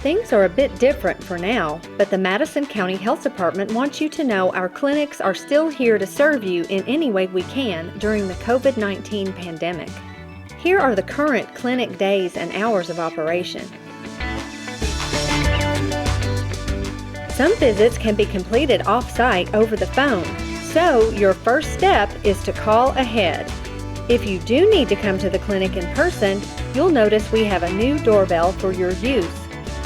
Things are a bit different for now, but the Madison County Health Department wants you to know our clinics are still here to serve you in any way we can during the COVID-19 pandemic. Here are the current clinic days and hours of operation. Some visits can be completed off-site over the phone, so your first step is to call ahead. If you do need to come to the clinic in person, you'll notice we have a new doorbell for your use.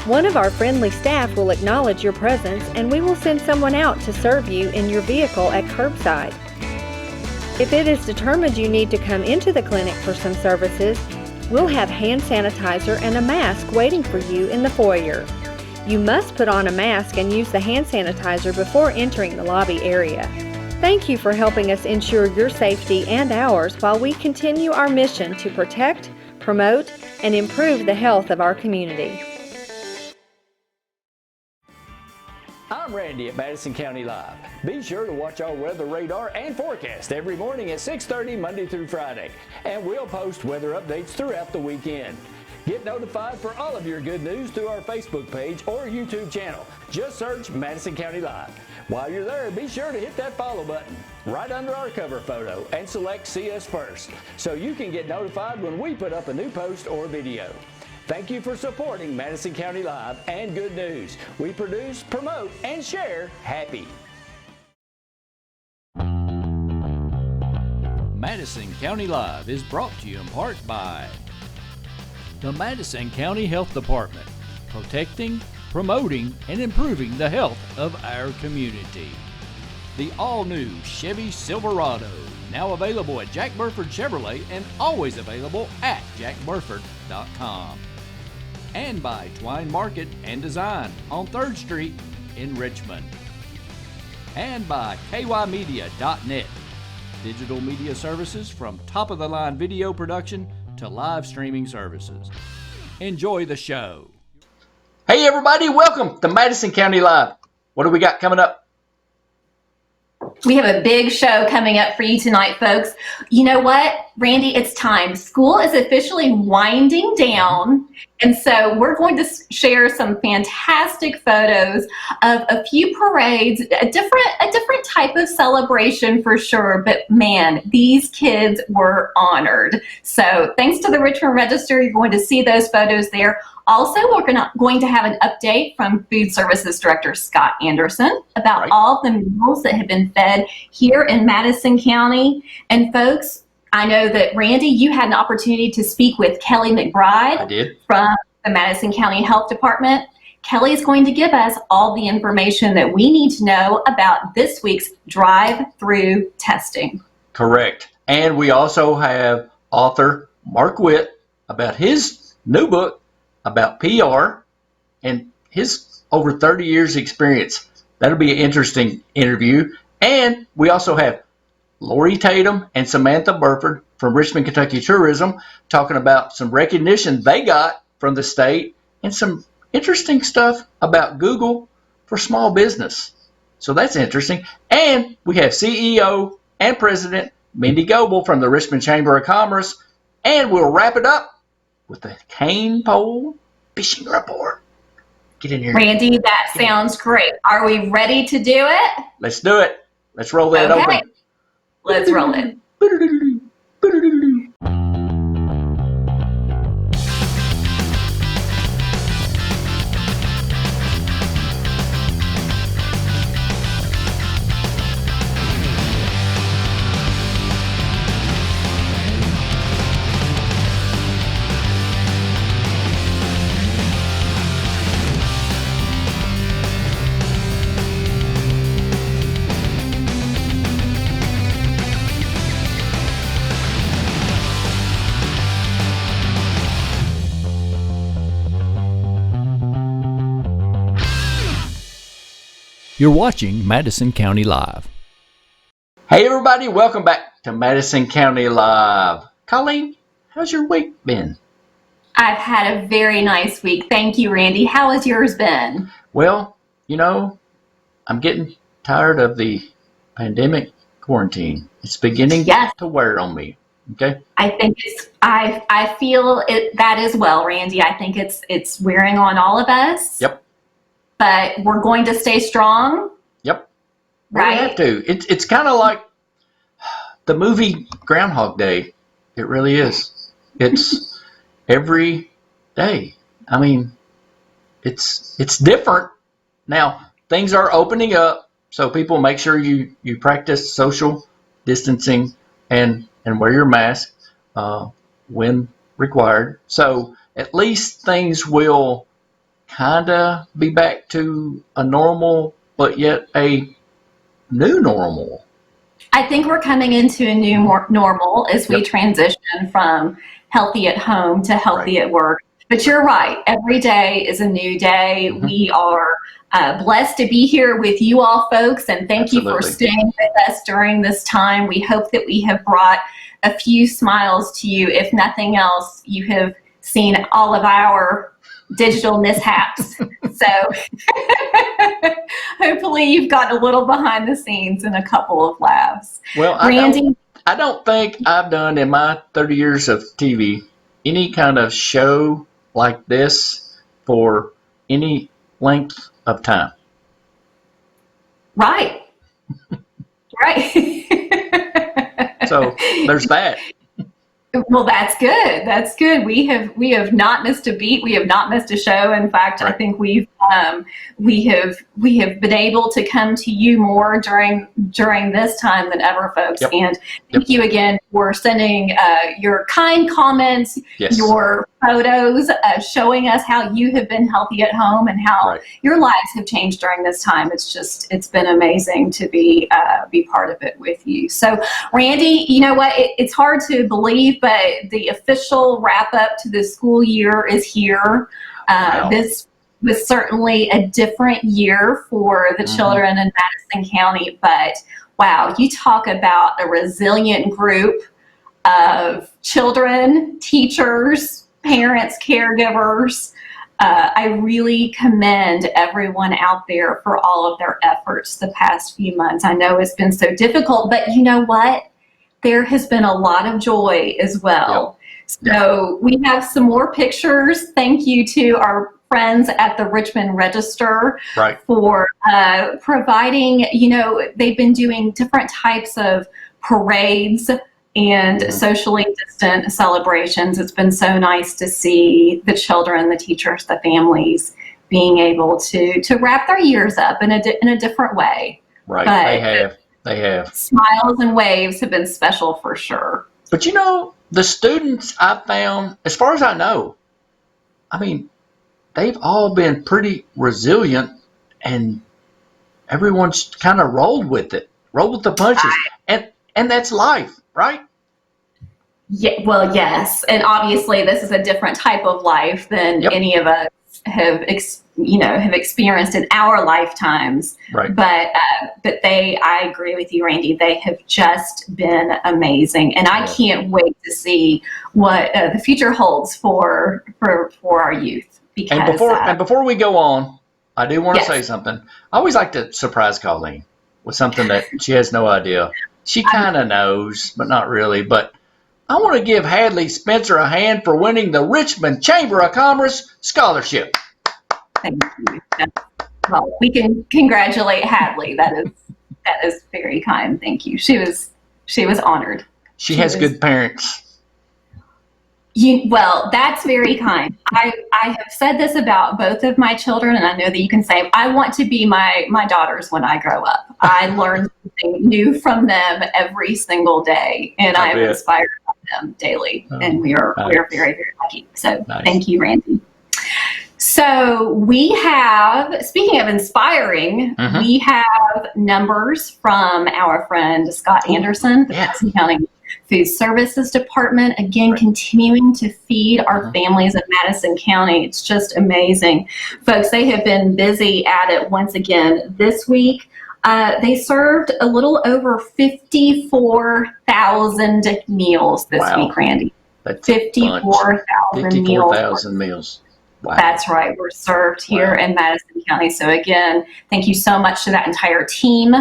One of our friendly staff will acknowledge your presence and we will send someone out to serve you in your vehicle at curbside. If it is determined you need to come into the clinic for some services, we'll have hand sanitizer and a mask waiting for you in the foyer. You must put on a mask and use the hand sanitizer before entering the lobby area. Thank you for helping us ensure your safety and ours while we continue our mission to protect, promote, and improve the health of our community. I'm Randy at Madison County Live. Be sure to watch our weather radar and forecast every morning at 6:30 Monday through Friday, and we'll post weather updates throughout the weekend. Get notified for all of your good news through our Facebook page or YouTube channel. Just search Madison County Live. While you're there, be sure to hit that follow button right under our cover photo and select See Us First so you can get notified when we put up a new post or video. Thank you for supporting Madison County Live and Good News. We produce, promote, and share happy. Madison County Live is brought to you in part by the Madison County Health Department, protecting, promoting, and improving the health of our community. The all-new Chevy Silverado, now available at Jack Burford Chevrolet and always available at jackburford.com. And by Twine Market and Design on 3rd Street in Richmond. And by kymedia.net, digital media services from top-of-the-line video production to live streaming services. Enjoy the show. Hey everybody, welcome to Madison County Live. What do we got coming up? We have a big show coming up for you tonight, folks. You know what, Randy? It's time. School is officially winding down, and so we're going to share some fantastic photos of a few parades, a different type of celebration for sure, but man, these kids were honored. So thanks to the Richmond Register, you're going to see those photos there. Also, we're going to have an update from Food Services Director Scott Anderson about all the meals that have been fed here in Madison County. And folks, I know that Randy, you had an opportunity to speak with Kelley McBride. I did. From the Madison County Health Department. Kelley is going to give us all the information that we need to know about this week's drive-through testing. Correct. And we also have author Marc Whitt about his new book about PR and his over 30 years experience. That'll be an interesting interview. And we also have Lori Tatum and Samantha Burford from Richmond, Kentucky Tourism talking about some recognition they got from the state and some interesting stuff about Google for small business. So that's interesting. And we have CEO and President Mendi Goble from the Richmond Chamber of Commerce. And we'll wrap it up with the Cain pole fishing report. Get in here. Randy, that sounds great. Are we ready to do it? Let's do it. Let's roll that open. Let's roll it. You're watching Madison County Live. Hey everybody, welcome back to Madison County Live. Colleen, how's your week been? I've had a very nice week. Thank you, Randy. How has yours been? Well, you know, I'm getting tired of the pandemic quarantine. It's beginning to wear on me. Okay. I think I feel it that as well, Randy. I think it's wearing on all of us. Yep. But we're going to stay strong. Yep. Right. We have to. It's kind of like the movie Groundhog Day. It really is. It's every day. I mean, it's different. Now, things are opening up, so people make sure you practice social distancing and wear your mask when required. So at least things will kind of be back to a normal, but yet a new normal. I think we're coming into a new more normal as we transition from healthy at home to healthy at work. But you're right. Every day is a new day. We are blessed to be here with you all, folks, and thank you for staying with us during this time. We hope that we have brought a few smiles to you. If nothing else, you have seen all of our digital mishaps. So hopefully you've gotten a little behind the scenes and a couple of laughs. Well, Randy, I don't think I've done in my 30 years of TV any kind of show like this for any length of time. Right. Right. So there's that. Well, that's good. That's good. We have not missed a beat. We have not missed a show. In fact, I think we have been able to come to you more during this time than ever, folks. And thank you again for sending your kind comments, your photos, showing us how you have been healthy at home and how your lives have changed during this time. It's been amazing to be part of it with you. So, Randy, you know what? It's hard to believe, but the official wrap up to the school year is here. This was certainly a different year for the children in Madison County, but wow, you talk about a resilient group of children, teachers, parents, caregivers. I really commend everyone out there for all of their efforts the past few months. I know it's been so difficult, but you know what? There has been a lot of joy as well. So we have some more pictures. Thank you to our friends at the Richmond Register for providing, they've been doing different types of parades and socially distant celebrations. It's been so nice to see the children, the teachers, the families being able to wrap their years up in a different way. Right, but they have. Smiles and waves have been special for sure. But the students I found, as far as I know, I mean, they've all been pretty resilient, and everyone's kind of rolled with the punches. And that's life, right? Yeah, well, yes. And obviously this is a different type of life than any of us have experienced in our lifetimes. Right. But I agree with you, Randy. They have just been amazing, and I can't wait to see what the future holds for our youth. Because and before we go on, I do want to say something. I always like to surprise Colleen with something that she has no idea. She kind of knows, but not really. But I want to give Hadley Spencer a hand for winning the Richmond Chamber of Commerce Scholarship. Thank you. Well, we can congratulate Hadley. That is very kind. Thank you. She was honored. She has good parents. Well, that's very kind. I have said this about both of my children, and I know that you can say, I want to be my daughters when I grow up. I learn something new from them every single day, and I'm inspired by them daily. And we are very, very lucky. So thank you, Randy. So we have, speaking of inspiring, we have numbers from our friend Scott Anderson, the Madison County Food Services Department, again, continuing to feed our families in Madison County. It's just amazing. Folks, they have been busy at it once again this week. They served a little over 54,000 meals this week, Randy. That's 54,000 meals. Wow. That's right. We're served here in Madison County. So again, thank you so much to that entire team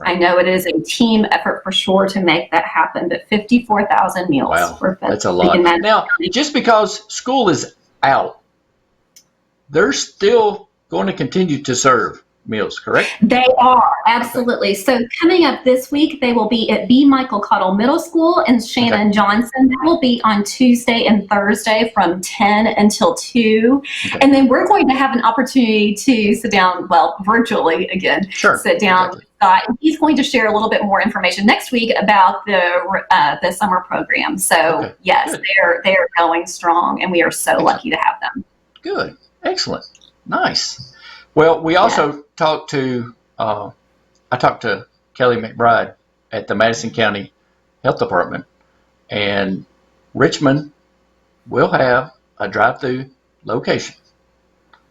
I know it is a team effort for sure to make that happen, but 54,000 meals. Wow, were fed that's a lot. in Madison Now, County. just because school is out, they're still going to continue to serve meals, correct? They are, absolutely. So coming up this week, they will be at B. Michael Cottle Middle School in Shannon Johnson. That will be on Tuesday and Thursday from 10 until 2. Okay. And then we're going to have an opportunity to sit down, well, virtually again, sit down with Scott. And he's going to share a little bit more information next week about the summer program. So yes, they're going strong, and we are so lucky to have them. Good. Excellent. Nice. Well, we also talked to, I talked to Kelley McBride at the Madison County Health Department, and Richmond will have a drive-through location.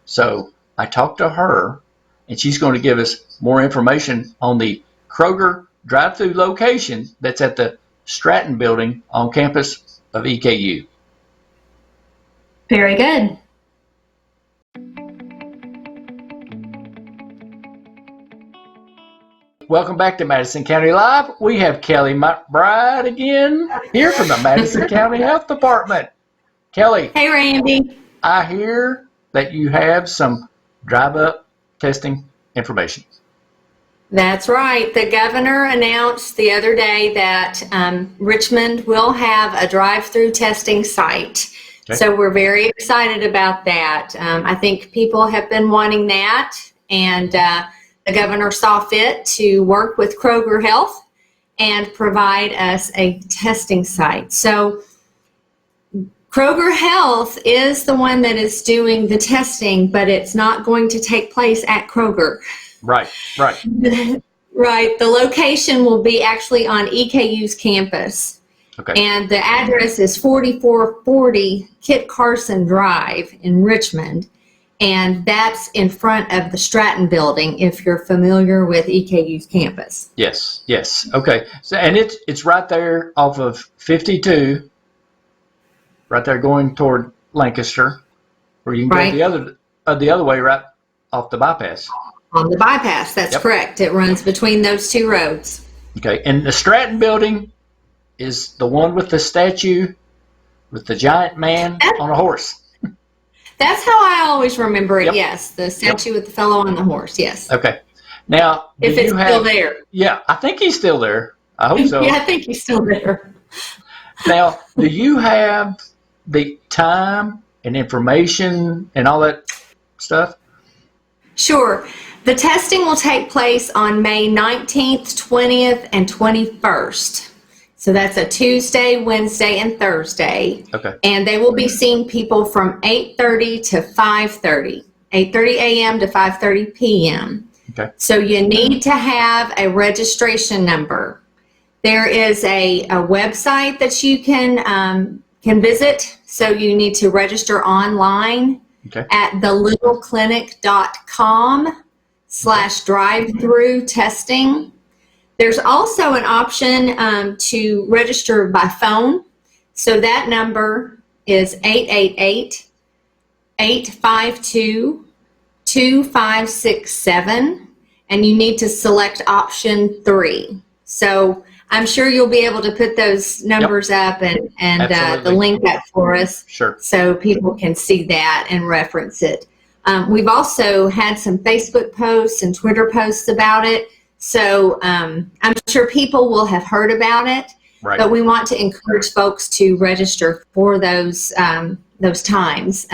So I talked to her, and she's going to give us more information on the Kroger drive-through location that's at the Stratton building on campus of EKU. Very good. Welcome back to Madison County Live. We have Kelley McBride again here from the Madison County Health Department. Kelley. Hey, Randy. I hear that you have some drive-up testing information. That's right. The governor announced the other day that Richmond will have a drive-through testing site. Okay. So we're very excited about that. I think people have been wanting that, and the governor saw fit to work with Kroger Health and provide us a testing site. So Kroger Health is the one that is doing the testing, but it's not going to take place at Kroger. Right. Right. The location will be actually on EKU's campus. Okay. And the address is 4440 Kit Carson Drive in Richmond. And that's in front of the Stratton building, if you're familiar with EKU's campus. Yes. Okay. So, and it's right there off of 52, right there going toward Lancaster, where you can go the other way, right off the bypass. On the bypass, that's correct. It runs between those two roads. Okay. And the Stratton building is the one with the statue with the giant man on a horse. That's how I always remember it, yes. The statue with the fellow on the horse, yes. Okay. Now, if it's still there. Yeah, I think he's still there. I hope so. Yeah, I think he's still there. Now, do you have the time and information and all that stuff? Sure. The testing will take place on May 19th, 20th, and 21st. So that's a Tuesday, Wednesday, and Thursday. Okay. And they will be seeing people from 8:30 to 5:30, 8:30 a.m. to 5:30 p.m. Okay. So you need to have a registration number. There is a website that you can visit. So you need to register online at thelittleclinic.com/drive-through testing. There's also an option to register by phone. So that number is 888-852-2567, and you need to select option 3. So I'm sure you'll be able to put those numbers up and the link up for us, so people can see that and reference it. We've also had some Facebook posts and Twitter posts about it. So I'm sure people will have heard about it, but we want to encourage folks to register for those times.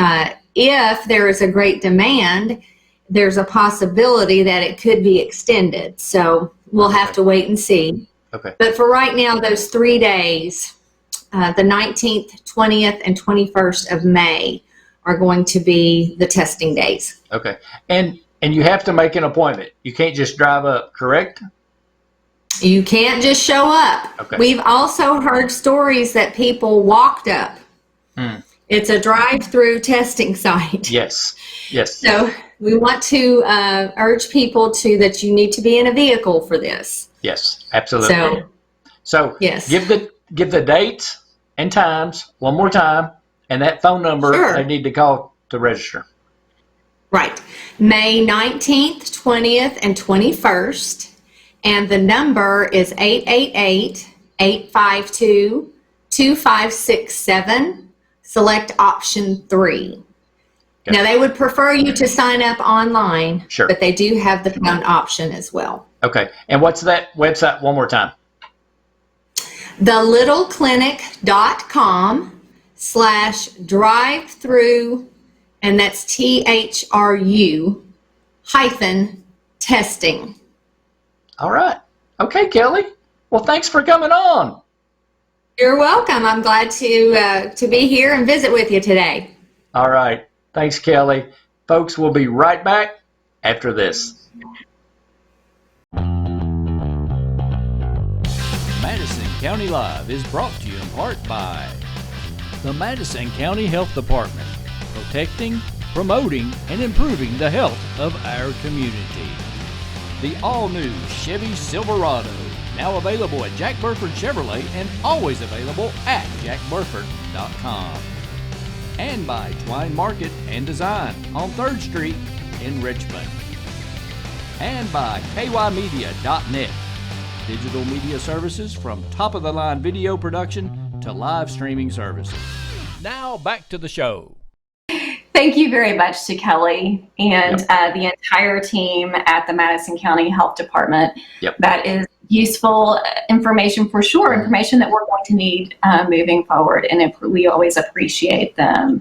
If there is a great demand, there's a possibility that it could be extended. So we'll have to wait and see. Okay. But for right now, those 3 days, the 19th, 20th, and 21st of May are going to be the testing days. Okay. And you have to make an appointment. You can't just drive up, correct? You can't just show up. Okay. We've also heard stories that people walked up. It's a drive-through testing site. Yes. So we want to urge people that you need to be in a vehicle for this. Yes, absolutely. So yes. Give the dates and times one more time, and that phone number they need to call to register. Right. May 19th, 20th, and 21st. And the number is 888-852-2567. Select option 3. Okay. Now, they would prefer you to sign up online, Sure. but they do have the phone option as well. Okay. And what's that website one more time? thelittleclinic.com/drive-through, and that's THRU-testing. All right. Okay, Kelley. Well, thanks for coming on. You're welcome. I'm glad to be here and visit with you today. All right. Thanks, Kelley. Folks, we'll be right back after this. Madison County Live is brought to you in part by the Madison County Health Department, protecting, promoting, and improving the health of our community. The all-new Chevy Silverado, now available at Jack Burford Chevrolet and always available at jackburford.com. And by Twine Market and Design on 3rd Street in Richmond. And by kymedia.net, digital media services from top-of-the-line video production to live streaming services. Now back to the show. Thank you very much to Kelley and the entire team at the Madison County Health Department. Yep. That is useful information for sure, information that we're going to need moving forward, and we always appreciate them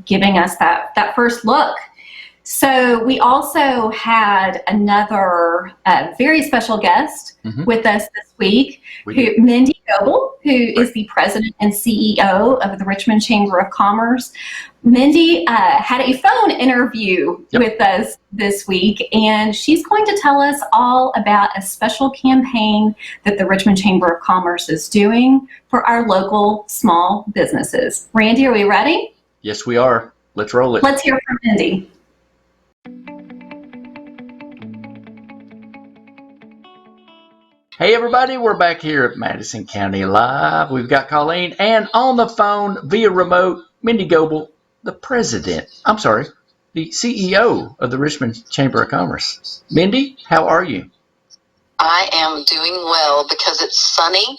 giving us that first look. So we also had another very special guest with us this week, Mendi Goble, who is the president and CEO of the Richmond Chamber of Commerce. Mendi had a phone interview with us this week, and she's going to tell us all about a special campaign that the Richmond Chamber of Commerce is doing for our local small businesses. Randy, are we ready? Yes, we are. Let's roll it. Let's hear from Mendi. Hey everybody, we're back here at Madison County Live. We've got Colleen, and on the phone via remote, Mendi Goble, the CEO of the Richmond Chamber of Commerce. Mendi, how are you? I am doing well because it's sunny.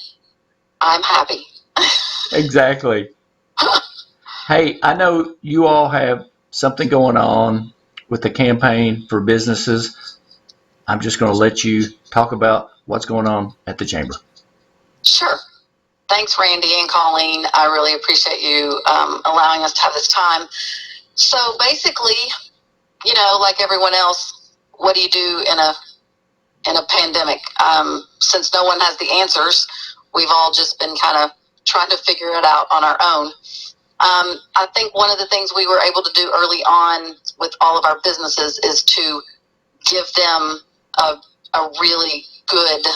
I'm happy. Exactly. Hey, I know you all have something going on with the campaign for businesses. I'm just going to let you talk about what's going on at the Chamber. Sure. Thanks, Randy and Colleen. I really appreciate you allowing us to have this time. So basically, you know, like everyone else, what do you do in a pandemic? Since no one has the answers, we've all just been kind of trying to figure it out on our own. I think one of the things we were able to do early on with all of our businesses is to give them a really good,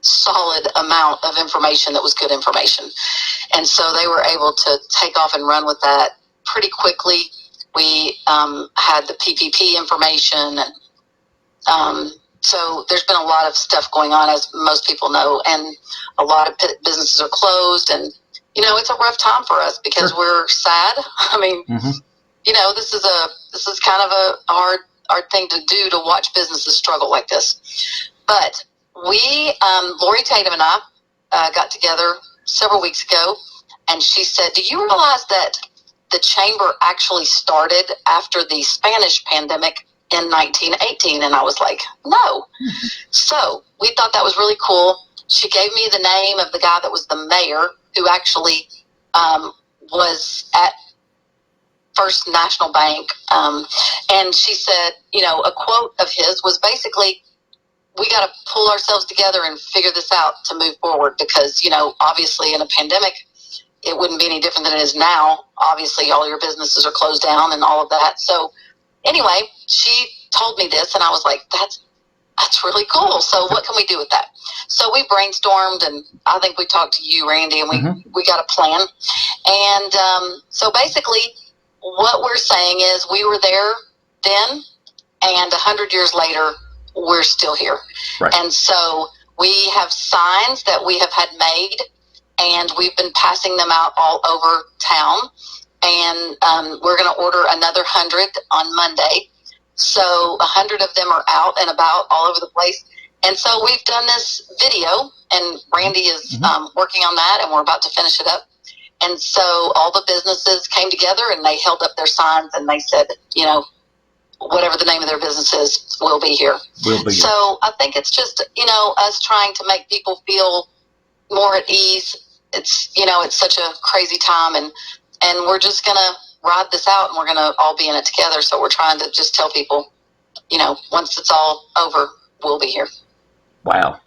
solid amount of information that was good information. And so they were able to take off and run with that pretty quickly. We had the PPP information. So there's been a lot of stuff going on, as most people know, and a lot of businesses are closed. And, you know, it's a rough time for us because we're sad. I mean, you know, this is kind of a hard thing to do, to watch businesses struggle like this. But we, Lori Tatum and I got together several weeks ago, and she said, do you realize that the Chamber actually started after the Spanish pandemic in 1918? And I was like, no. So we thought that was really cool. She gave me the name of the guy that was the mayor, who actually was at First National Bank. And she said, you know, a quote of his was basically, we got to pull ourselves together and figure this out to move forward, because, you know, obviously in a pandemic, it wouldn't be any different than it is now. Obviously, all your businesses are closed down and all of that. So anyway, she told me this, and I was like, that's really cool. So what can we do with that? So we brainstormed, and I think we talked to you, Randy, and we got a plan. And so basically what we're saying is we were there then, and 100 years later, we're still here. Right. And so we have signs that we have had made, and we've been passing them out all over town. And we're going to order another 100 on Monday. So 100 of them are out and about all over the place. And so we've done this video, and Randy is working on that, and we're about to finish it up. And so all the businesses came together, and they held up their signs, and they said, whatever the name of their business is, we'll be here. So I think it's just, us trying to make people feel more at ease. It's, it's such a crazy time, and we're just going to ride this out, and we're going to all be in it together. So we're trying to just tell people, once it's all over, we'll be here. Wow.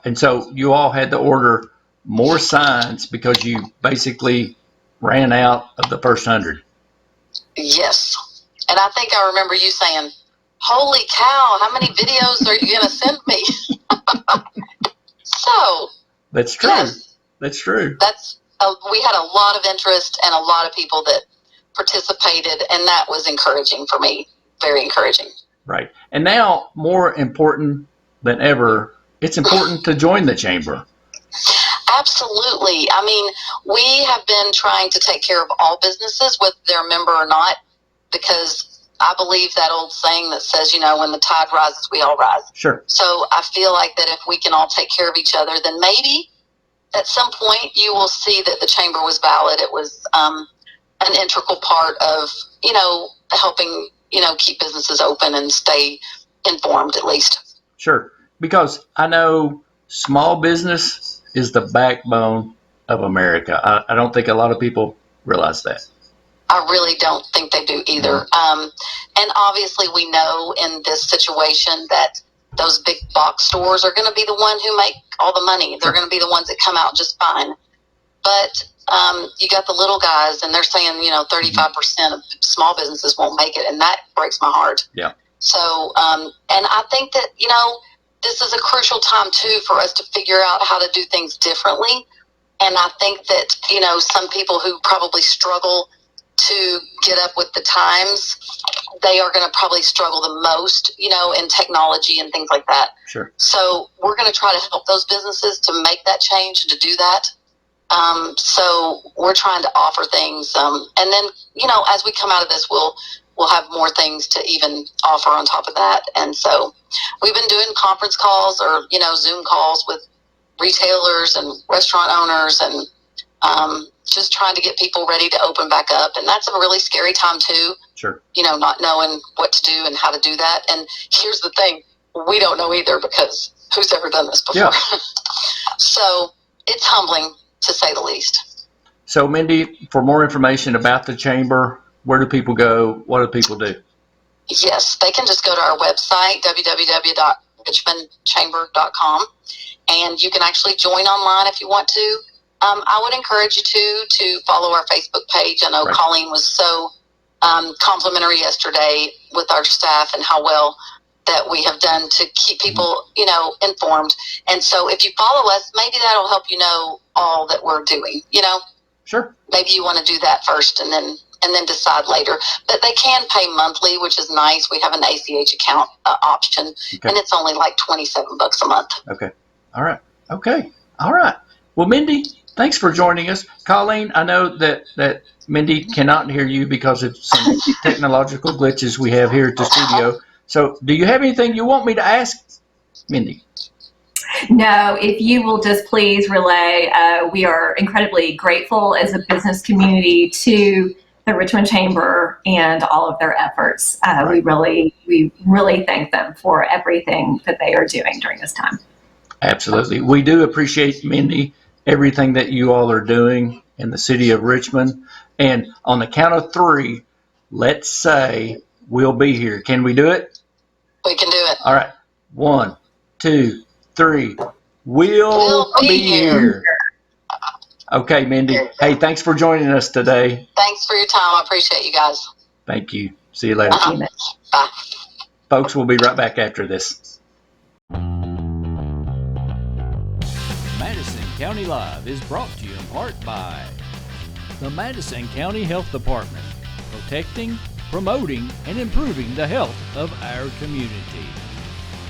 And so you all had to order more signs because you basically ran out of the first 100. Yes. And I think I remember you saying, holy cow, how many videos are you going to send me? So. That's true. Yes, that's true. We had a lot of interest and a lot of people that participated, and that was encouraging for me. Very encouraging. Right. And now, more important than ever, it's important to join the chamber. Absolutely. I mean, we have been trying to take care of all businesses, whether they're a member or not, because I believe that old saying that says, when the tide rises, we all rise. Sure. So I feel like that if we can all take care of each other, then maybe at some point you will see that the chamber was valid. It was an integral part of, helping, keep businesses open and stay informed at least. Sure. Because I know small business is the backbone of America. I don't think a lot of people realize that. I really don't think they do either. And obviously we know in this situation that those big box stores are going to be the one who make all the money. They're going to be the ones that come out just fine. But you got the little guys, and they're saying, 35% of small businesses won't make it, and that breaks my heart. Yeah. So, and I think that, this is a crucial time, too, for us to figure out how to do things differently. And I think that, some people who probably struggle to get up with the times, they are going to probably struggle the most, in technology and things like that. Sure. So we're going to try to help those businesses to make that change and to do that. So we're trying to offer things. And then, as we come out of this, we'll have more things to even offer on top of that. And so we've been doing conference calls or, Zoom calls with retailers and restaurant owners and just trying to get people ready to open back up. And that's a really scary time too. Sure. Not knowing what to do and how to do that. And here's the thing, we don't know either because who's ever done this before? Yeah. So it's humbling to say the least. So Mendi, for more information about the chamber, where do people go? What do people do? Yes, they can just go to our website, www.richmondchamber.com, and you can actually join online if you want to. I would encourage you to follow our Facebook page. I know right. Colleen was so complimentary yesterday with our staff and how well that we have done to keep people, informed. And so if you follow us, maybe that'll help all that we're doing, Sure. Maybe you want to do that first and then decide later. But they can pay monthly, which is nice. We have an ACH account option, and it's only like $27 a month. Okay. All right. Okay. All right. Well, Mendi, thanks for joining us. Colleen, I know that Mendi cannot hear you because of some technological glitches we have here at the studio. So do you have anything you want me to ask, Mendi? No, if you will just please relay, we are incredibly grateful as a business community to the Richmond Chamber and all of their efforts. Right. We really thank them for everything that they are doing during this time. Absolutely. We do appreciate, Mendi, everything that you all are doing in the city of Richmond. And on the count of 3, let's say we'll be here. Can we do it? We can do it. All right. 1, 2, 3. We'll be here. Okay, Mendi. Hey, thanks for joining us today. Thanks for your time. I appreciate you guys. Thank you. See you later. Bye. Folks, we'll be right back after this. Madison County Live is brought to you in part by the Madison County Health Department, protecting, promoting, and improving the health of our community.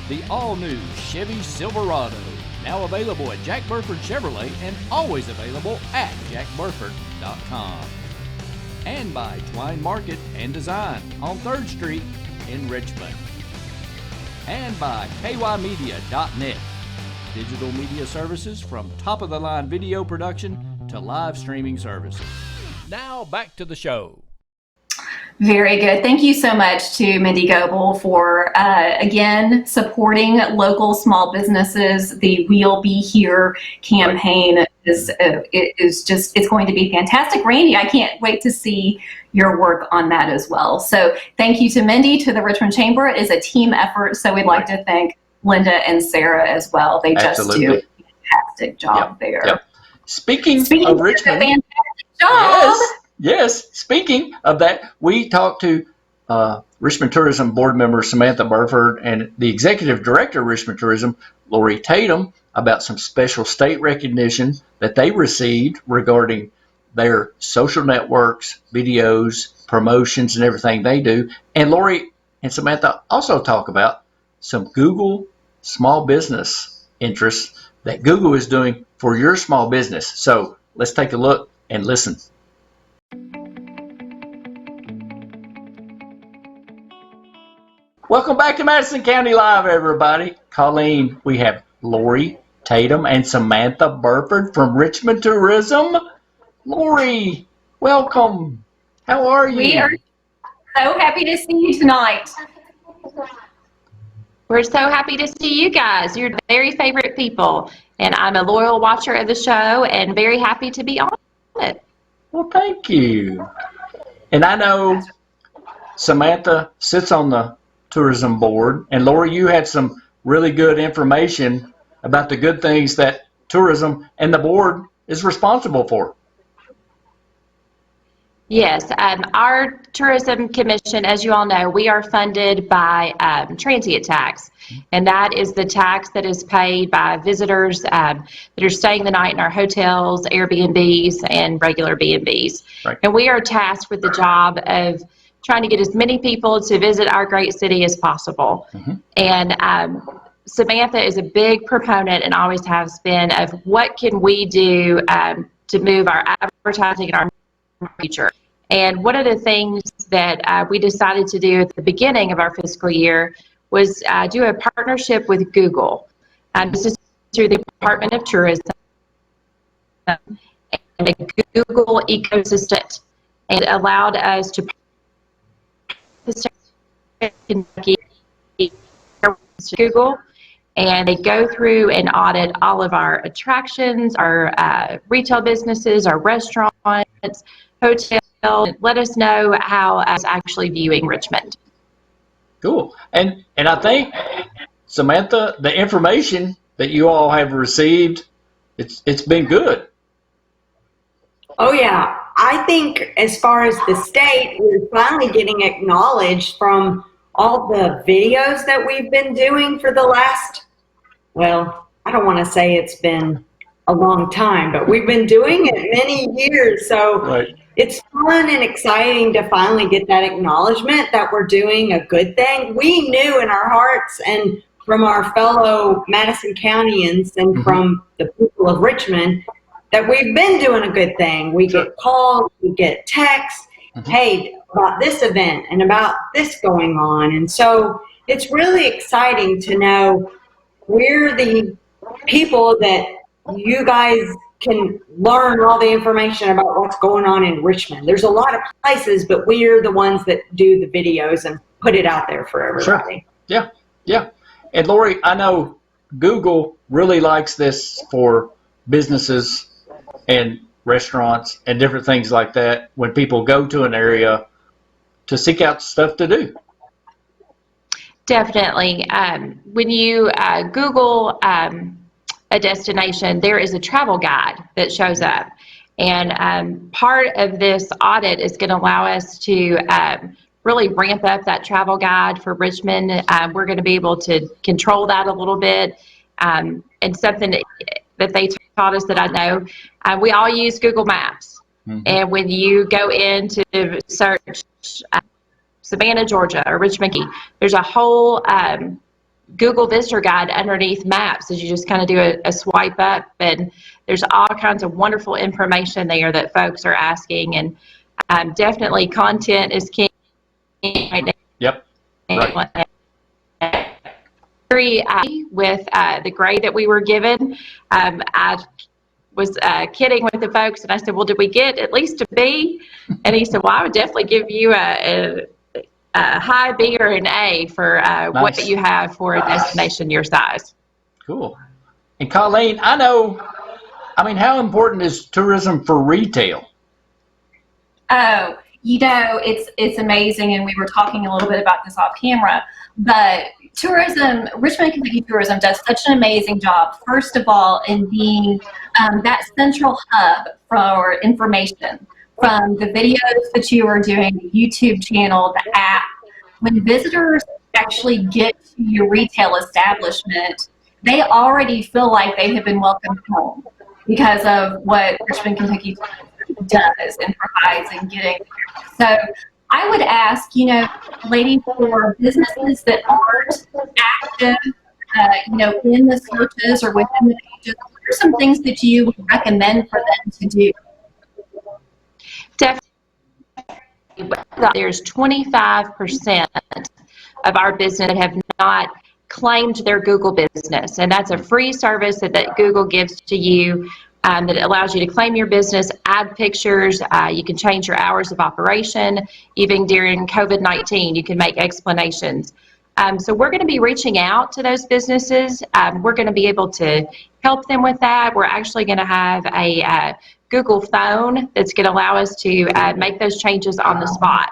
The all-new Chevy Silverado, now available at Jack Burford Chevrolet and always available at jackburford.com. And by Twine Market and Design on 3rd Street in Richmond. and by kymedia.net. Digital media services from top-of-the-line video production to live streaming services. Now back to the show. Very good. Thank you so much to Mendi Goble for, again, supporting local small businesses. The We'll Be Here campaign is just, it's going to be fantastic. Randy, I can't wait to see your work on that as well. So thank you to Mendi, to the Richmond Chamber. It is a team effort, so we'd like to thank Linda and Sarah as well. They just do a fantastic job there. Yep. Speaking of Richmond, fantastic job. Yes. Speaking of that, we talked to Richmond Tourism Board member Samantha Burford and the Executive Director of Richmond Tourism, Lori Tatum, about some special state recognition that they received regarding their social networks, videos, promotions, and everything they do. And Lori and Samantha also talk about some Google small business interests that Google is doing for your small business. So let's take a look and listen. Welcome back to Madison County Live, everybody. Colleen, we have Lori Tatum and Samantha Burford from Richmond Tourism. Lori, welcome. How are you? We are so happy to see you tonight. We're so happy to see you guys. You're very favorite people, and I'm a loyal watcher of the show and very happy to be on it. Well, thank you. And I know Samantha sits on the tourism board, and Lori, you had some really good information about the good things that tourism and the board is responsible for. Yes, our tourism commission, as you all know, we are funded by transient tax, and that is the tax that is paid by visitors that are staying the night in our hotels, Airbnbs, and regular B&Bs. Right. And we are tasked with the job of trying to get as many people to visit our great city as possible. Mm-hmm. And Samantha is a big proponent and always has been of what can we do to move our advertising and our future. And one of the things that we decided to do at the beginning of our fiscal year was do a partnership with Google. This is through the Department of Tourism and the Google ecosystem. And it allowed us to Google, and they go through and audit all of our attractions, our retail businesses, our restaurants, hotels. Let us know how it's actually viewing Richmond. Cool. And I think, Samantha, the information that you all have received, it's been good. Oh, yeah. I think as far as the state, we're finally getting acknowledged from all the videos that we've been doing for the last, well, I don't want to say it's been a long time, but we've been doing it many years. So Right. It's fun and exciting to finally get that acknowledgement that we're doing a good thing. We knew in our hearts and from our fellow Madison Countyans and Mm-hmm. from the people of Richmond that we've been doing a good thing. We get calls, we get texts, Mm-hmm. hey, about this event and about this going on. And so it's really exciting to know we're the people that you guys can learn all the information about what's going on in Richmond. There's a lot of places, but we're the ones that do the videos and put it out there for everybody. Sure. Yeah. And Lori, I know Google really likes this for businesses and restaurants and different things like that when people go to an area to seek out stuff to do. Definitely. When you Google a destination, there is a travel guide that shows up. And part of this audit is going to allow us to really ramp up that travel guide for Richmond. We're going to be able to control that a little bit. And something that they taught us that I know, we all use Google Maps. Mm-hmm. And when you go in to search Savannah, Georgia, or Richmond, there's a whole Google Visitor Guide underneath maps as you just kind of do a swipe up, and there's all kinds of wonderful information there that folks are asking, and definitely content is king right now. Yep. Right. very happy with the grade that we were given. I was kidding with the folks, and I said, well, did we get at least a B? And he said, well, I would definitely give you a high B or an A for Nice. what you have for a destination your size. Cool. And Colleen, how important is tourism for retail? Oh, it's amazing, and we were talking a little bit about this off camera, but tourism, Richmond, Kentucky tourism does such an amazing job, first of all, in being that central hub for information, from the videos that you are doing, the YouTube channel, the app. When visitors actually get to your retail establishment, they already feel like they have been welcomed home because of what Richmond, Kentucky does and provides and getting. So I would ask, ladies, for businesses that aren't active, in the searches or within the pages, what are some things that you would recommend for them to do? Definitely. There's 25% of our business that have not claimed their Google business, and that's a free service that Google gives to you that allows you to claim your business, add pictures, you can change your hours of operation. Even during COVID-19, you can make explanations. So we're going to be reaching out to those businesses. We're going to be able to help them with that. We're actually going to have a Google phone that's going to allow us to make those changes on the spot.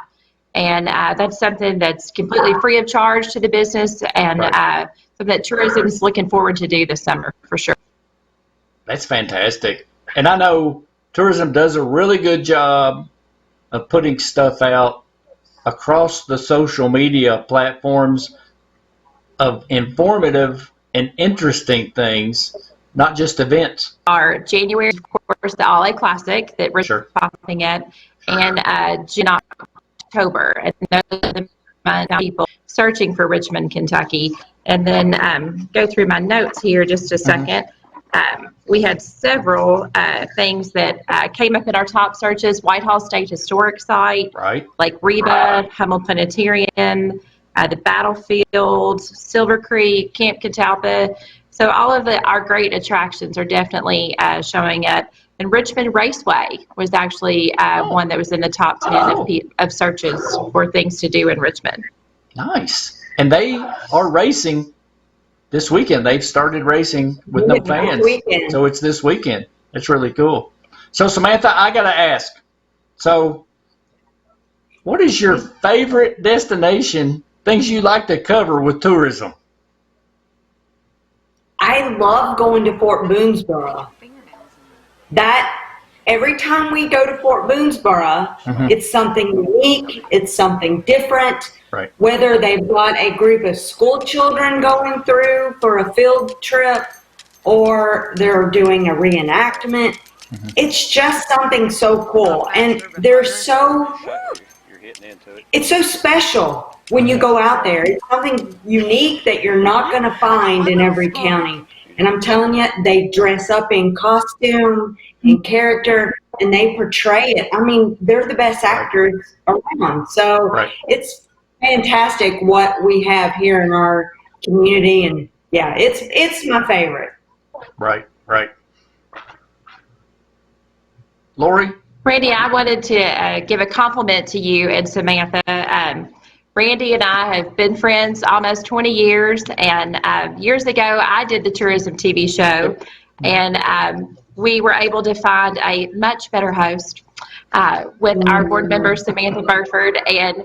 And that's something that's completely free of charge to the business, and something that tourism is looking forward to do this summer for sure. That's fantastic. And I know tourism does a really good job of putting stuff out across the social media platforms of informative and interesting things, not just events. Our January, of course, the LA Classic that we're popping at, and June, October, and those are the people searching for Richmond, Kentucky. And then go through my notes here just a second. We had several things that came up in our top searches: Whitehall State Historic Site, like Reba, Hummel Planetarium, the Battlefield, Silver Creek, Camp Catalpa. So all of our great attractions are definitely showing up. And Richmond Raceway was actually one that was in the top 10 of searches for things to do in Richmond. Nice. And they are racing this weekend. They've started racing with no fans. So it's this weekend. That's really cool. So Samantha, I got to ask. So what is your favorite destination, things you like to cover with tourism? I love going to Fort Boonesborough. Every time we go to Fort Boonesborough, it's something unique, it's something different. Right. Whether they've got a group of school children going through for a field trip or they're doing a reenactment, it's just something so cool. And it's so special when you go out there. It's something unique that you're not going to find in every county. And I'm telling you, they dress up in costume, in character, and they portray it. I mean, they're the best actors around. So it's fantastic what we have here in our community. And yeah, it's my favorite. Right. Lori? Randy, I wanted to give a compliment to you and Samantha. Randy and I have been friends almost 20 years, and years ago I did the tourism TV show, and we were able to find a much better host with our board member, Samantha Burford, and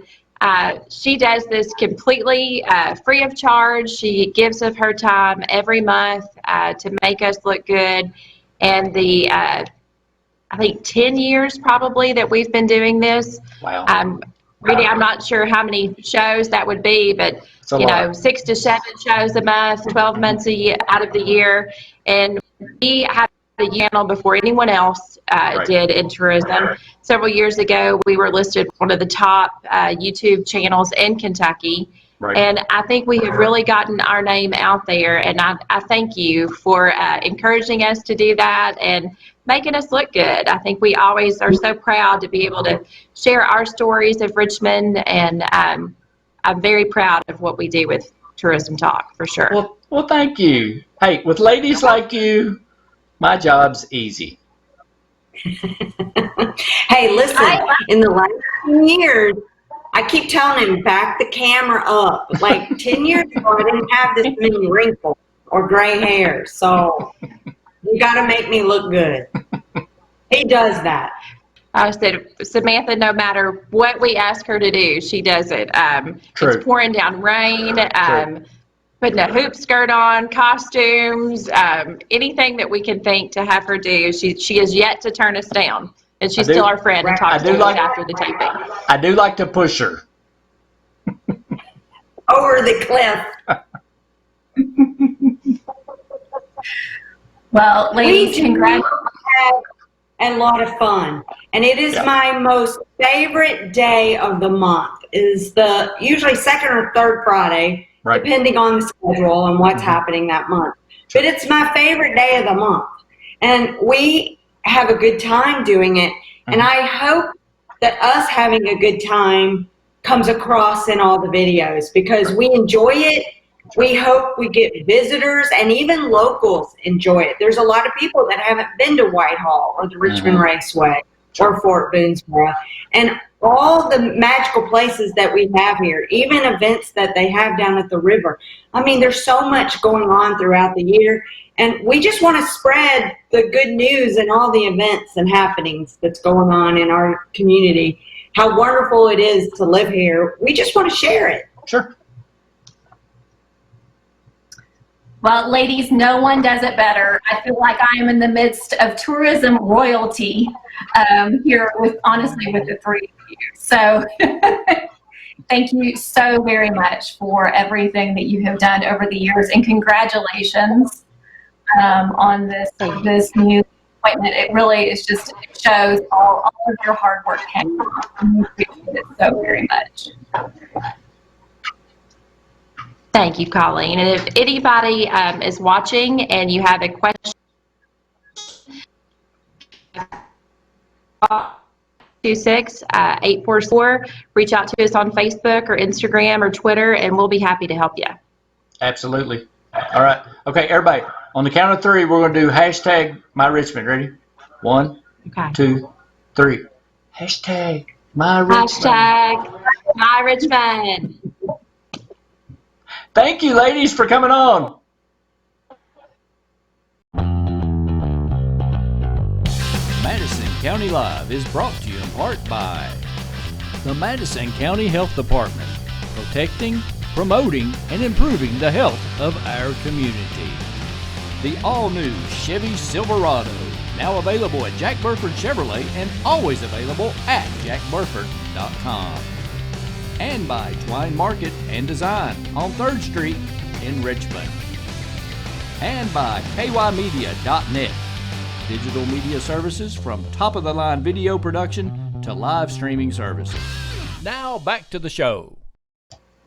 she does this completely free of charge. She gives of her time every month to make us look good, and the I think 10 years probably that we've been doing this. Wow. Really, I'm not sure how many shows that would be, but 6 to 7 shows a month, 12 months out of the year, and we had a channel before anyone else did in tourism. Several years ago, we were listed one of the top YouTube channels in Kentucky, and I think we have really gotten our name out there. And I thank you for encouraging us to do that and making us look good. I think we always are so proud to be able to share our stories of Richmond, and I'm very proud of what we do with tourism talk for sure. Well, thank you. Hey, with ladies like you, my job's easy. Hey, listen, in the last 10 years, I keep telling him, back the camera up. Like 10 years ago, I didn't have this many wrinkles or gray hair. So you got to make me look good. He does that. I said, Samantha, no matter what we ask her to do, she does it. True. It's pouring down rain, putting a hoop skirt on, costumes, anything that we can think to have her do. She has yet to turn us down. And she's still our friend and talks to us after the taping. I do like to push her. Over the cliff. Well, ladies, congratulations. A lot of fun. And it is my most favorite day of the month. Is the usually second or third Friday, depending on the schedule and what's happening that month. But it's my favorite day of the month. And we have a good time doing it. And I hope that us having a good time comes across in all the videos because we enjoy it. We hope we get visitors and even locals enjoy it. There's a lot of people that haven't been to Whitehall or the Richmond Raceway or Fort Boonesborough and all the magical places that we have here, even events that they have down at the river. I mean, there's so much going on throughout the year, and we just want to spread the good news and all the events and happenings that's going on in our community, how wonderful it is to live here. We just want to share it. Sure. Well, ladies, no one does it better. I feel like I am in the midst of tourism royalty here honestly with the three of you. So thank you so very much for everything that you have done over the years, and congratulations on this new appointment. It really is just, it shows all of your hard work came off. We appreciate it so very much. Thank you, Colleen. And if anybody is watching and you have a question, 26-844, reach out to us on Facebook or Instagram or Twitter, and we'll be happy to help you. Absolutely. All right. Okay, everybody, on the count of three, we're going to do hashtag My Richmond. Ready? 1, 2, 3. Hashtag My Richmond. Hashtag My Richmond. Thank you, ladies, for coming on. Madison County Live is brought to you in part by the Madison County Health Department, protecting, promoting, and improving the health of our community. The all-new Chevy Silverado, now available at Jack Burford Chevrolet and always available at jackburford.com. And by Twine Market and Design on 3rd Street in Richmond. And by kymedia.net, digital media services from top-of-the-line video production to live streaming services. Now back to the show.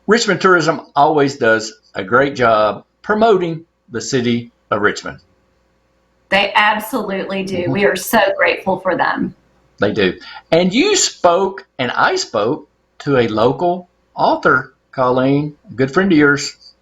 Richmond Tourism always does a great job promoting the city of Richmond. They absolutely do. We are so grateful for them. They do. And you spoke, and I spoke, to a local author, Colleen, a good friend of yours.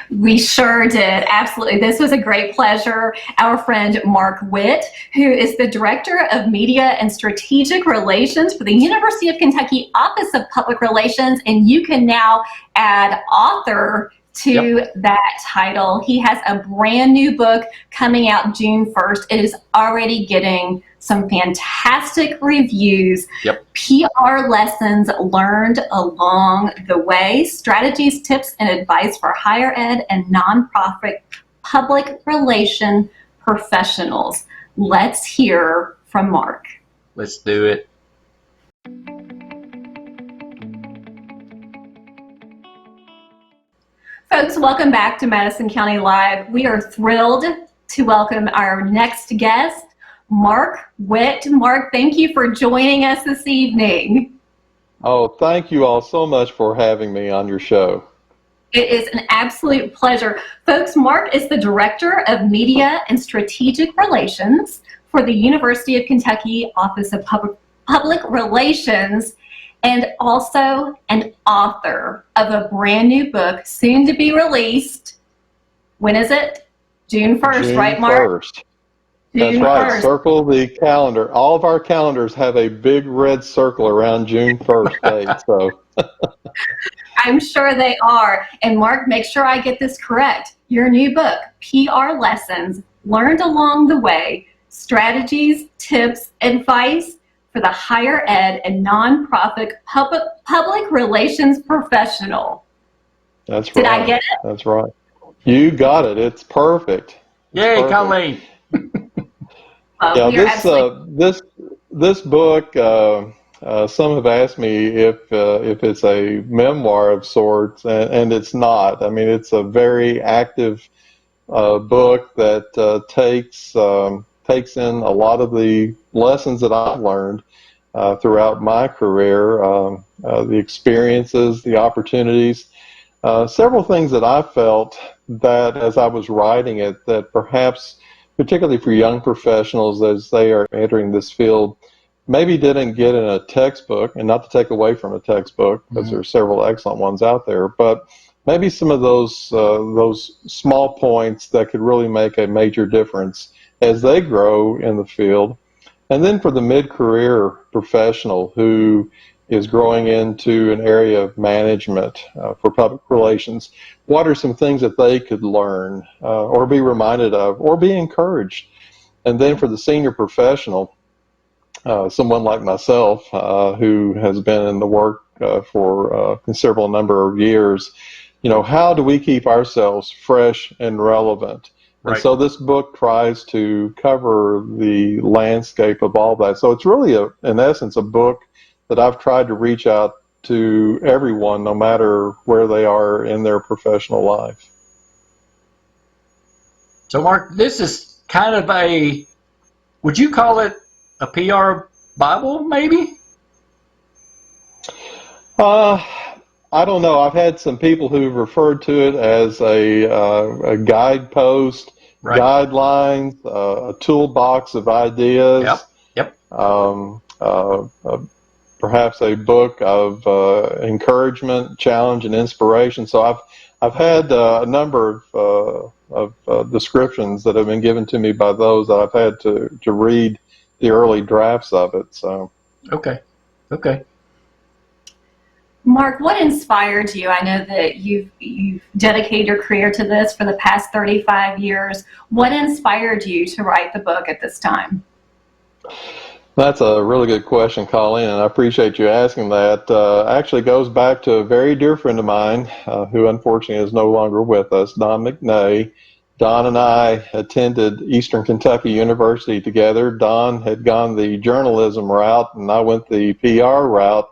We sure did. Absolutely. This was a great pleasure. Our friend Marc Whitt, who is the Director of Media and Strategic Relations for the University of Kentucky Office of Public Relations, and you can now add author to that title. He has a brand new book coming out June 1st. It is already getting some fantastic reviews. PR lessons learned along the way, strategies, tips, and advice for higher ed and nonprofit public relation professionals. Let's hear from Marc. Let's do it. Folks, welcome back to Madison County Live. We are thrilled to welcome our next guest, Marc Whitt. Marc, thank you for joining us this evening. Oh, thank you all so much for having me on your show. It is an absolute pleasure. Folks, Marc is the Director of Media and Strategic Relations for the University of Kentucky Office of Public Relations. and also an author of a brand new book soon to be released. When is it? June 1st, June right, Marc? 1st. That's June right. 1st. Circle the calendar. All of our calendars have a big red circle around June 1st date. So I'm sure they are. And Marc, make sure I get this correct. Your new book, PR Lessons Learned Along the Way, Strategies, Tips, Advice for the Higher Ed and Nonprofit Public Relations Professional. that's right. Did I get it? That's right. You got it. It's perfect. Yay, Colleen. Well, Yeah, this book. Some have asked me if it's a memoir of sorts, and it's not. I mean, it's a very active book that takes in a lot of the lessons that I've learned throughout my career, the experiences, the opportunities, several things that I felt that as I was writing it, that perhaps, particularly for young professionals as they are entering this field, maybe didn't get in a textbook, and not to take away from a textbook, because there are several excellent ones out there, but maybe some of those small points that could really make a major difference as they grow in the field. And then for the mid-career professional who is growing into an area of management for public relations, what are some things that they could learn or be reminded of or be encouraged? And then for the senior professional, someone like myself who has been in the work for a considerable number of years, how do we keep ourselves fresh and relevant? Right. And so this book tries to cover the landscape of all that. So it's really, in essence, a book that I've tried to reach out to everyone, no matter where they are in their professional life. So, Marc, this is kind of would you call it a PR Bible, maybe? I don't know. I've had some people who've referred to it as a guidepost, guidelines, a toolbox of ideas. Yep. Perhaps a book of encouragement, challenge, and inspiration. So I've had a number of descriptions that have been given to me by those that I've had to read the early drafts of it. So okay. Marc, what inspired you? I know that you've dedicated your career to this for the past 35 years. What inspired you to write the book at this time? That's a really good question, Colleen, and I appreciate you asking that. Actually goes back to a very dear friend of mine who unfortunately is no longer with us, Don McNay. Don and I attended Eastern Kentucky University together. Don had gone the journalism route, and I went the PR route.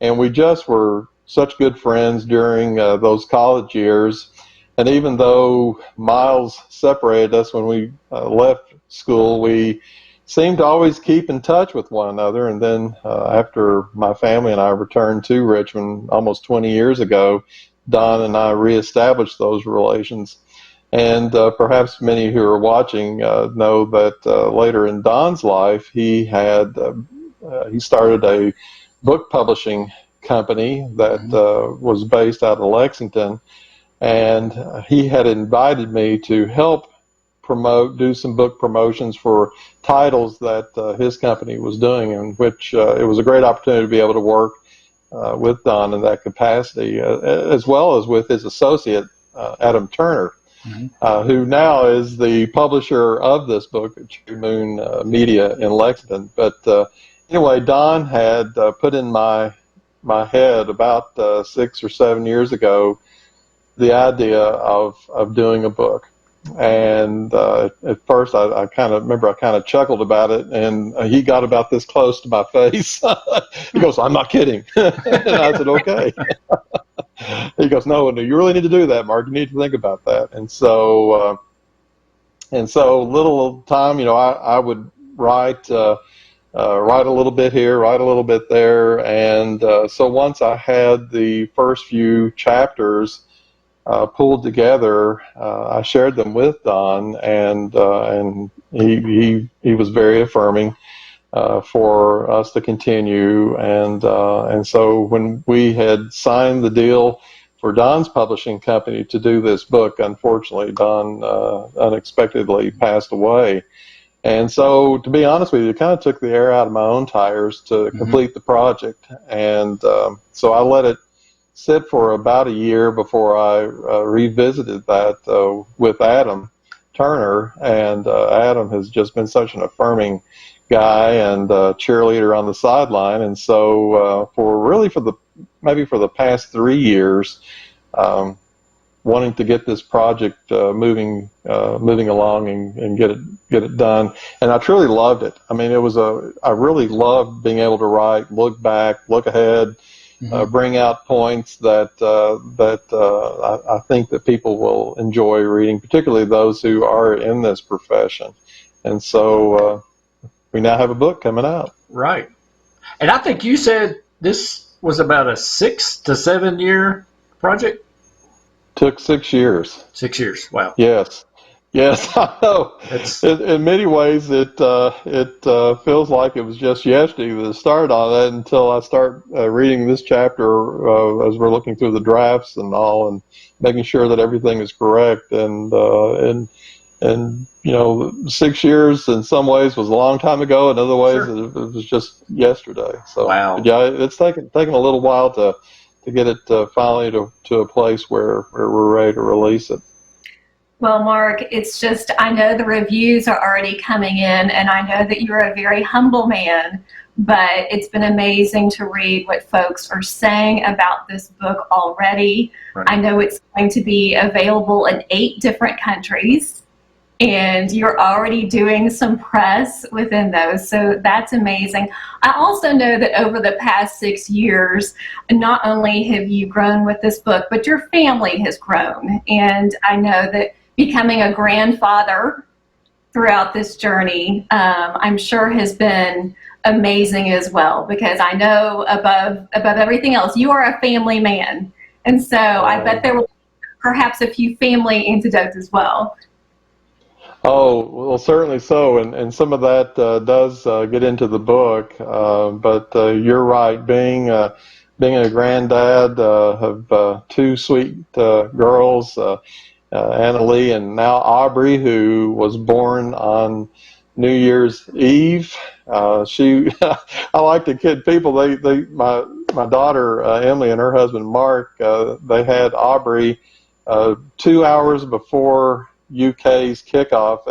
And we just were such good friends during those college years. And even though miles separated us when we left school, we seemed to always keep in touch with one another. And then after my family and I returned to Richmond almost 20 years ago, Don and I reestablished those relations. And perhaps many who are watching know that later in Don's life, he started a book publishing company that was based out of Lexington, and he had invited me to help do some book promotions for titles that his company was doing, in which it was a great opportunity to be able to work with Don in that capacity, as well as with his associate, Adam Turner, who now is the publisher of this book at Cherry Moon Media in Lexington. But anyway, Don had put in my head about 6 or 7 years ago the idea of doing a book. And at first I kind of chuckled about it, and he got about this close to my face. He goes, "I'm not kidding." And I said, "Okay." He goes, no, you really need to do that, Marc. You need to think about that. And so little time, I would write a little bit here, write a little bit there. And so once I had the first few chapters pulled together, I shared them with Don, and he was very affirming. for us to continue. And so when we had signed the deal for Don's publishing company to do this book, unfortunately, Don unexpectedly passed away. And so, to be honest with you, it kind of took the air out of my own tires to complete the project. And so I let it sit for about a year before I revisited that with Adam Turner. And Adam has just been such an affirming guy and cheerleader on the sideline. And so maybe for the past 3 years, wanting to get this project moving along and get it done. And I truly loved it. I mean, I really loved being able to write, look back, look ahead, bring out points that I think that people will enjoy reading, particularly those who are in this profession. And so we now have a book coming out. Right. And I think you said this was about a 6 to 7 year project? Took 6 years. 6 years. Wow. Yes, I know. In many ways, it feels like it was just yesterday that started on that until I start reading this chapter as we're looking through the drafts and all, and making sure that everything is correct. And 6 years in some ways was a long time ago. In other ways, it was just yesterday. So wow. Yeah, it's taken a little while to get it finally to a place where we're ready to release it. Well, Marc, it's just, I know the reviews are already coming in, and I know that you're a very humble man, but it's been amazing to read what folks are saying about this book already. Right. I know it's going to be available in 8 different countries, and you're already doing some press within those, so that's amazing. I also know that over the past 6 years, not only have you grown with this book, but your family has grown. And I know that becoming a grandfather throughout this journey, I'm sure has been amazing as well, because I know above everything else, you are a family man. And so I bet there will perhaps a few family anecdotes as well. Oh, well, certainly so, and some of that does get into the book, but you're right. Being a granddad of 2 sweet girls, Anna Lee and now Aubrey, who was born on New Year's Eve. I like to kid people. My daughter Emily and her husband Marc, they had Aubrey 2 hours before UK's kickoff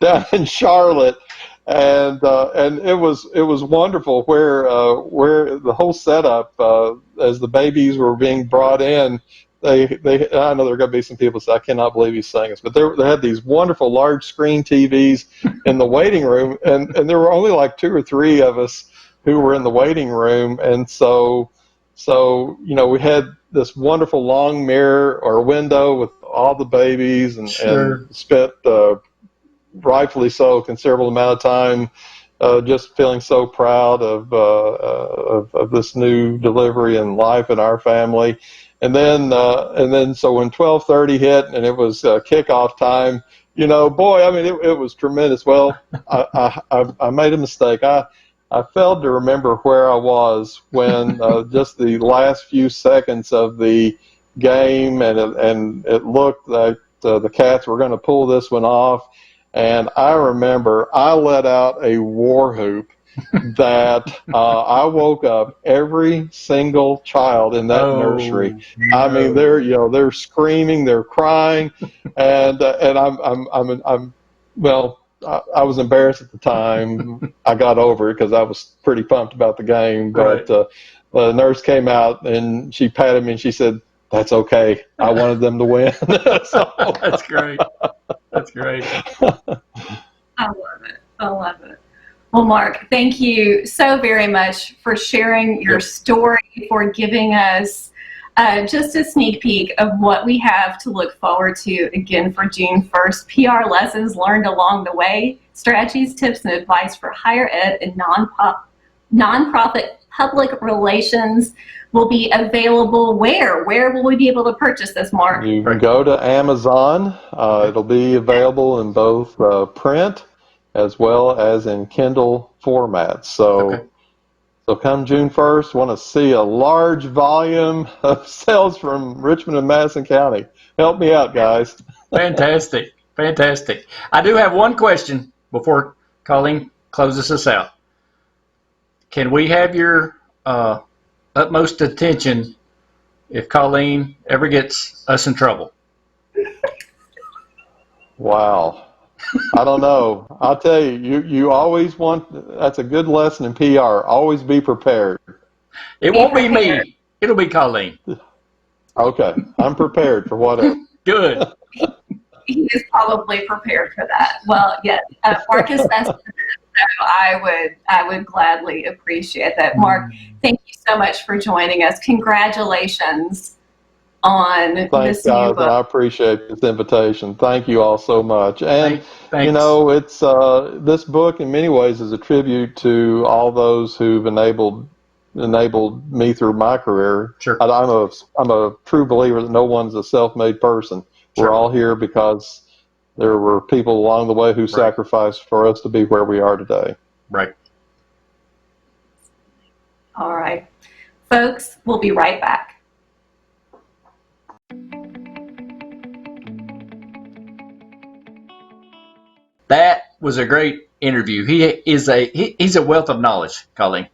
down in Charlotte, and it was wonderful where the whole setup as the babies were being brought in. I know there are going to be some people say, I cannot believe he's saying this, but they had these wonderful large screen TVs in the waiting room, and there were only like 2 or 3 of us who were in the waiting room, and so we had this wonderful long mirror or window with all the babies, and spent rightfully so a considerable amount of time just feeling so proud of this new delivery and life in our family. And then so when 12:30 hit and it was kickoff time, boy, I mean, it was tremendous. Well, I made a mistake. I failed to remember where I was when just the last few seconds of the game, and it looked like the Cats were going to pull this one off. And I remember I let out a war whoop that I woke up every single child in that nursery. No. I mean, they're screaming, they're crying, and I'm I was embarrassed at the time. I got over it because I was pretty pumped about the game. But the nurse came out and she patted me and she said, "That's okay. I wanted them to win." So, that's great. That's great. I love it. Well, Marc, thank you so very much for sharing your story, for giving us just a sneak peek of what we have to look forward to again for June 1st. PR lessons learned along the way, strategies, tips, and advice for higher ed and nonprofit public relations will be available where? Where will we be able to purchase this, Marc? You can go to Amazon. It'll be available in both print as well as in Kindle formats. So come June 1st, want to see a large volume of sales from Richmond and Madison County. Help me out, guys. Fantastic. Fantastic. I do have one question before Colleen closes us out. Can we have your utmost attention if Colleen ever gets us in trouble? Wow. I don't know. I'll tell you, you always that's a good lesson in PR. Always be prepared. It won't be me. It'll be Colleen. Okay. I'm prepared for whatever. Good. He is probably prepared for that. Well, yes, Marcus, that's so I would gladly appreciate that. Marc, thank you so much for joining us. Congratulations on Thanks, this new guys, book. and I appreciate this invitation. Thank you all so much. And Thanks. you know, it's this book in many ways is a tribute to all those who've enabled me through my career. Sure. I'm a true believer that no one's a self-made person. Sure. We're all here because there were people along the way who sacrificed for us to be where we are today. Right. All right. Folks, we'll be right back. That was a great interview. He's a wealth of knowledge, Colleen.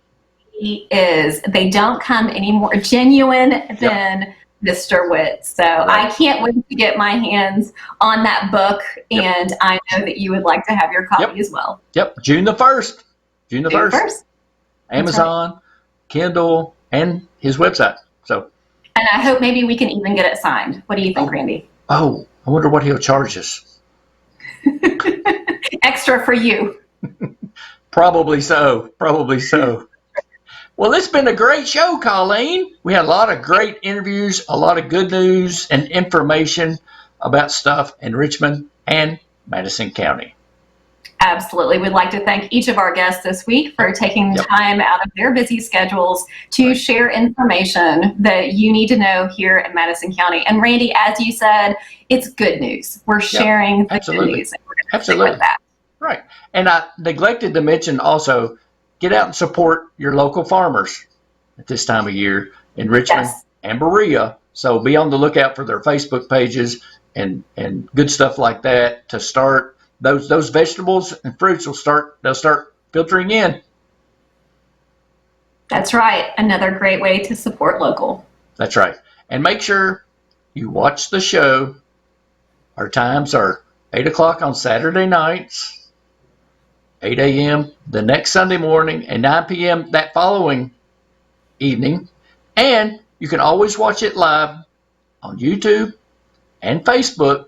He is. They don't come any more genuine than Mr. Whitt. So I can't wait to get my hands on that book, and I know that you would like to have your copy as well. Yep, June the 1st. June the 1st. Amazon, Kindle, and his website. So. And I hope maybe we can even get it signed. What do you think, Randy? Oh, I wonder what he'll charge us. Extra for you. Probably so. Probably so. Well, it's been a great show, Colleen. We had a lot of great interviews, a lot of good news and information about stuff in Richmond and Madison County. Absolutely. We'd like to thank each of our guests this week for taking time out of their busy schedules to share information that you need to know here in Madison County. And Randy, as you said, it's good news. We're sharing the good news. And we're going to stick with that. Right. And I neglected to mention also, get out and support your local farmers at this time of year in Richmond and Berea. So be on the lookout for their Facebook pages and good stuff like that to start. Those vegetables and fruits they'll start filtering in. That's right. Another great way to support local. That's right. And make sure you watch the show. Our times are 8 o'clock on Saturday nights, 8 a.m. the next Sunday morning, and 9 p.m. that following evening. And you can always watch it live on YouTube and Facebook.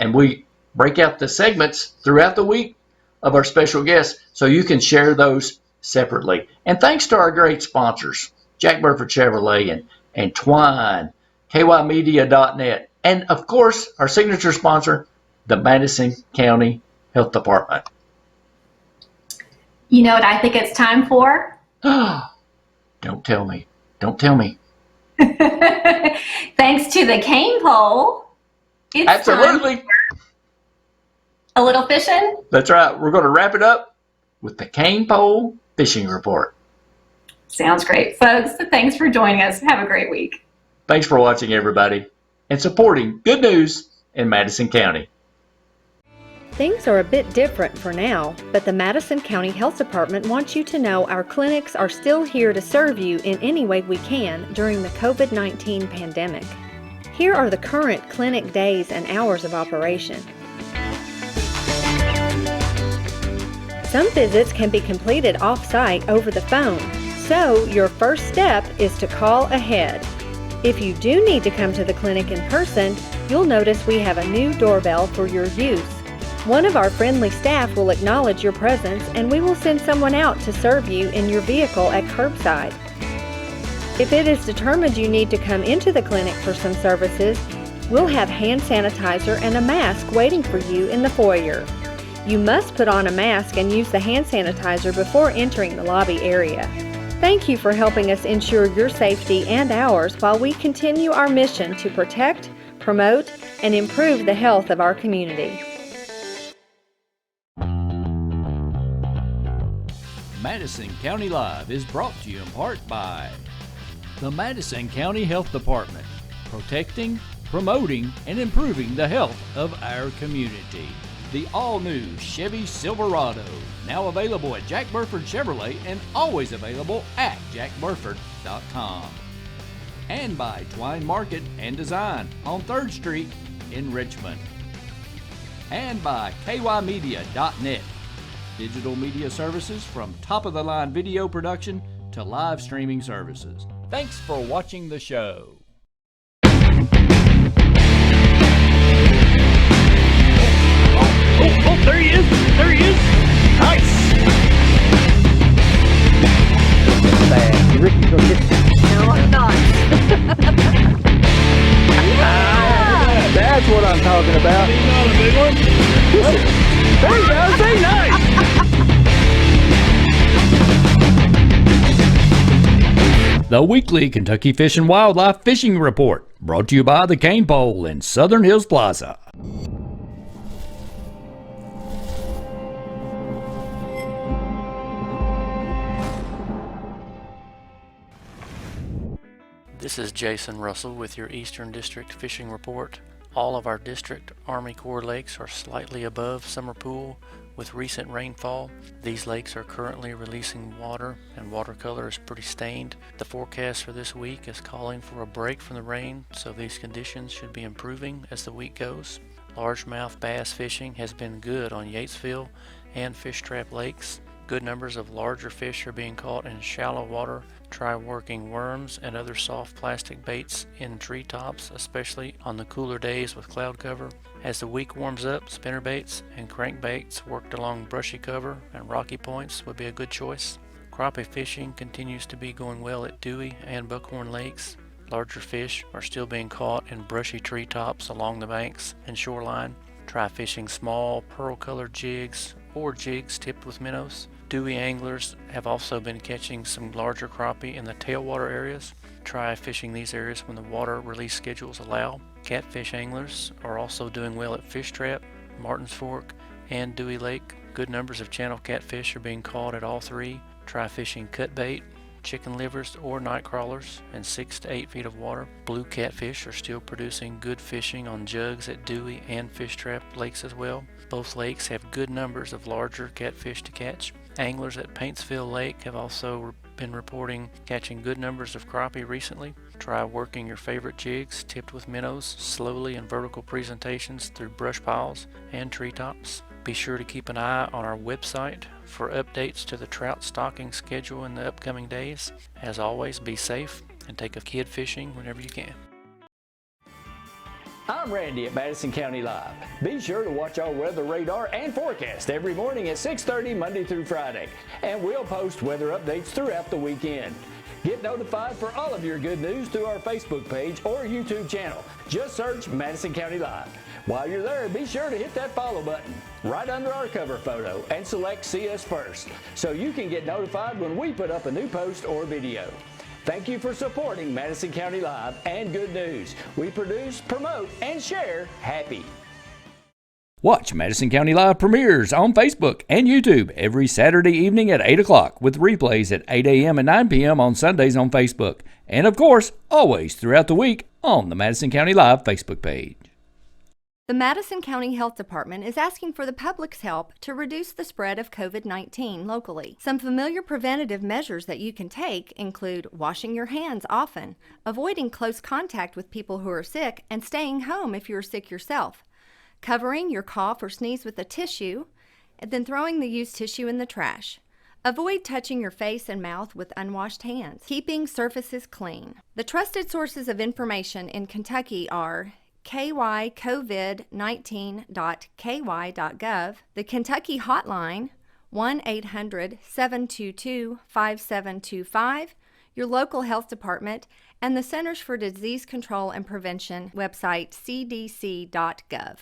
And we break out the segments throughout the week of our special guests so you can share those separately. And thanks to our great sponsors, Jack Burford Chevrolet and Twine, kymedia.net, and of course, our signature sponsor, the Madison County Health Department. You know what I think it's time for? Don't tell me. Don't tell me. Thanks to the Cain poll. It's Absolutely. A little fishing? That's right. We're going to wrap it up with the Cain Pole Fishing Report. Sounds great. Folks, thanks for joining us. Have a great week. Thanks for watching, everybody, and supporting good news in Madison County. Things are a bit different for now, but the Madison County Health Department wants you to know our clinics are still here to serve you in any way we can during the COVID-19 pandemic. Here are the current clinic days and hours of operation. Some visits can be completed off-site over the phone, so your first step is to call ahead. If you do need to come to the clinic in person, you'll notice we have a new doorbell for your use. One of our friendly staff will acknowledge your presence, and we will send someone out to serve you in your vehicle at curbside. If it is determined you need to come into the clinic for some services, we'll have hand sanitizer and a mask waiting for you in the foyer. You must put on a mask and use the hand sanitizer before entering the lobby area. Thank you for helping us ensure your safety and ours while we continue our mission to protect, promote, and improve the health of our community. Madison County Live is brought to you in part by the Madison County Health Department, protecting, promoting, and improving the health of our community. The all-new Chevy Silverado, now available at Jack Burford Chevrolet and always available at jackburford.com. And by Twine Market and Design on 3rd Street in Richmond. And by kymedia.net, digital media services from top-of-the-line video production to live streaming services. Thanks for watching the show. Oh, there he is! There he is! Nice! Ricky's gonna get No, I'm not. yeah. That's what I'm talking about. He's not a big one. There you go. See, nice. The weekly Kentucky Fish and Wildlife Fishing Report, brought to you by the Cain Pole in Southern Hills Plaza. This is Jason Russell with your Eastern District Fishing Report. All of our district Army Corps lakes are slightly above summer pool with recent rainfall. These lakes are currently releasing water and water color is pretty stained. The forecast for this week is calling for a break from the rain, so these conditions should be improving as the week goes. Largemouth bass fishing has been good on Yatesville and Fish Trap lakes. Good numbers of larger fish are being caught in shallow water. Try working worms and other soft plastic baits in treetops, especially on the cooler days with cloud cover. As the week warms up, spinnerbaits and crankbaits worked along brushy cover and rocky points would be a good choice. Crappie fishing continues to be going well at Dewey and Buckhorn lakes. Larger fish are still being caught in brushy treetops along the banks and shoreline. Try fishing small pearl-colored jigs or jigs tipped with minnows. Dewey anglers have also been catching some larger crappie in the tailwater areas. Try fishing these areas when the water release schedules allow. Catfish anglers are also doing well at Fish Trap, Martin's Fork, and Dewey Lake. Good numbers of channel catfish are being caught at all three. Try fishing cut bait, chicken livers, or night crawlers in 6 to 8 feet of water. Blue catfish are still producing good fishing on jugs at Dewey and Fish Trap lakes as well. Both lakes have good numbers of larger catfish to catch. Anglers at Paintsville Lake have also been reporting catching good numbers of crappie recently. Try working your favorite jigs tipped with minnows slowly in vertical presentations through brush piles and treetops. Be sure to keep an eye on our website for updates to the trout stocking schedule in the upcoming days. As always, be safe and take a kid fishing whenever you can. I'm Randy at Madison County Live. Be sure to watch our weather radar and forecast every morning at 6:30 Monday through Friday. And we'll post weather updates throughout the weekend. Get notified for all of your good news through our Facebook page or YouTube channel. Just search Madison County Live. While you're there, be sure to hit that follow button right under our cover photo and select See Us First so you can get notified when we put up a new post or video. Thank you for supporting Madison County Live and Good News. We produce, promote, and share happy. Watch Madison County Live premieres on Facebook and YouTube every Saturday evening at 8 o'clock with replays at 8 a.m. and 9 p.m. on Sundays on Facebook. And of course, always throughout the week on the Madison County Live Facebook page. The Madison County Health Department is asking for the public's help to reduce the spread of COVID-19 locally. Some familiar preventative measures that you can take include washing your hands often, avoiding close contact with people who are sick, and staying home if you're sick yourself, covering your cough or sneeze with a tissue, and then throwing the used tissue in the trash. Avoid touching your face and mouth with unwashed hands. Keeping surfaces clean. The trusted sources of information in Kentucky are kycovid19.ky.gov, the Kentucky hotline 1-800-722-5725, your local health department, and the Centers for Disease Control and Prevention website cdc.gov.